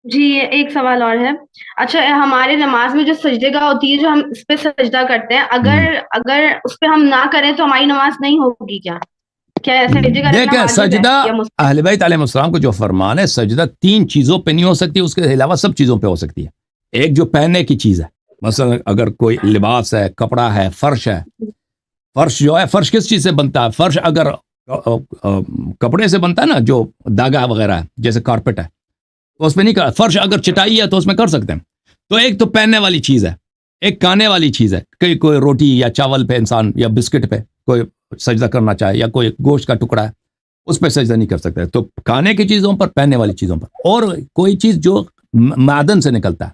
جی ایک سوال اور ہے. اچھا ہمارے نماز میں جو سجدے گاہ ہوتی ہے جو ہم اس پہ سجدہ کرتے ہیں، ہوں، اگر اگر اس پہ ہم نہ کریں تو ہماری نماز نہیں ہوگی کیا؟ کیا سجدے کرنا دیکھیں واجب ہے سجدہ یا مستحب؟ اہل بیت علیہ السلام کو جو فرمان ہے، سجدہ 3 چیزوں پہ نہیں ہو سکتی، اس کے علاوہ سب چیزوں پہ ہو سکتی ہے. ایک جو پہننے کی چیز ہے، مثلا اگر کوئی لباس ہے، کپڑا ہے، فرش ہے. فرش جو ہے، فرش کس چیز سے بنتا ہے؟ فرش اگر کپڑے سے بنتا ہے نا، جو داگا وغیرہ ہے جیسے کارپیٹ ہے، تو اس پہ نہیں کر. فرش اگر چٹائی ہے تو اس میں کر سکتے ہیں. تو ایک تو پہننے والی چیز ہے، ایک کھانے والی چیز ہے کہ کوئی روٹی یا چاول پہ انسان یا بسکٹ پہ کوئی سجدہ کرنا چاہے، یا کوئی گوشت کا ٹکڑا ہے اس پہ سجدہ نہیں کر سکتے. تو کھانے کی چیزوں پر، پہننے والی چیزوں پر، اور کوئی چیز جو معدن سے نکلتا ہے،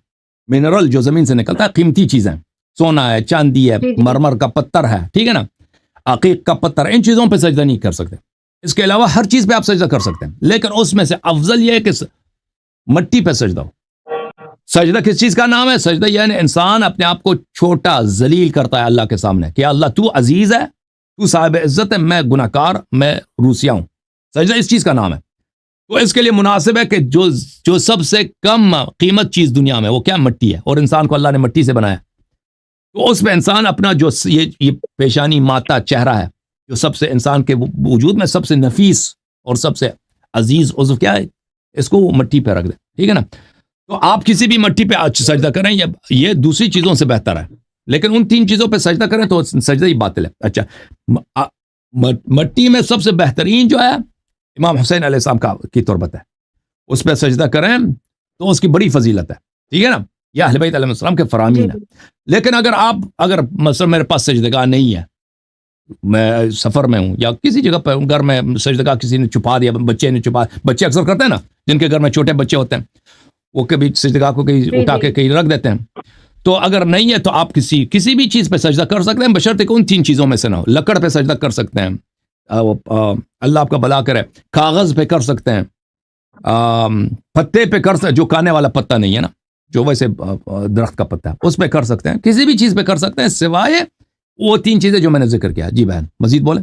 منرل جو زمین سے نکلتا ہے، قیمتی چیزیں، سونا ہے، چاندی ہے، جی جی مرمر کا پتھر ہے، ٹھیک ہے نا، عقیق کا پتھر، ان چیزوں پہ سجدہ نہیں کر سکتے. اس کے علاوہ ہر چیز پہ آپ سجدہ کر سکتے ہیں، لیکن اس میں سے افضل یہ ہے کہ مٹی پہ سجدہ ہو. سجدہ کس چیز کا نام ہے؟ سجدہ یعنی انسان اپنے آپ کو چھوٹا ذلیل کرتا ہے اللہ کے سامنے کہ اللہ تو عزیز ہے، تو صاحب عزت ہے، میں گناہ کار، میں روسیا ہوں. سجدہ اس چیز کا نام ہے. تو اس کے لیے مناسب ہے کہ جو سب سے کم قیمت چیز دنیا میں، وہ کیا؟ مٹی ہے. اور انسان کو اللہ نے مٹی سے بنایا. تو اس میں انسان اپنا جو یہ پیشانی ماتا چہرہ ہے، جو سب سے انسان کے وجود میں سب سے نفیس اور سب سے عزیز عضو کیا ہے، اس کو وہ مٹی پہ رکھ دے، ٹھیک ہے نا. تو آپ کسی بھی مٹی پہ سجدہ کریں، یہ دوسری چیزوں سے بہتر ہے، لیکن ان 3 چیزوں پہ سجدہ کریں تو سجدہ ہی باطل ہے. اچھا، مٹی میں سب سے بہترین جو ہے امام حسین علیہ السلام کی تربت ہے، اس پہ سجدہ کریں تو اس کی بڑی فضیلت ہے، ٹھیک ہے نا. یہ اہل بیت علیہ السلام کے جی فرامین ہے. لیکن اگر مثلا میرے پاس سجدگاہ نہیں ہے، میں سفر میں ہوں یا کسی جگہ پہ ہوں، گھر میں سجدگاہ کسی نے چھپا دیا، بچے نے چھپا، بچے اکثر کرتے ہیں نا، جن کے گھر میں چھوٹے بچے ہوتے ہیں، وہ کبھی سجدگاہ کو کہیں جی اٹھا جی کے کہیں رکھ دیتے ہیں. تو اگر نہیں ہے تو آپ کسی بھی چیز پہ سجدہ کر سکتے ہیں، بشرطے کہ ان 3 چیزوں میں سے نہ ہو. لکڑ پہ سجدہ کر سکتے ہیں، اللہ آپ کا بھلا کرے. کاغذ پہ کر سکتے ہیں، پتے پہ کر سکتے، جو کھانے والا پتا نہیں ہے نا، جو ویسے درخت کا پتا ہے، اس پہ کر سکتے ہیں. کسی بھی چیز پہ کر سکتے ہیں سوائے وہ 3 چیزیں جو میں نے ذکر کیا. جی بہن مزید بولیں.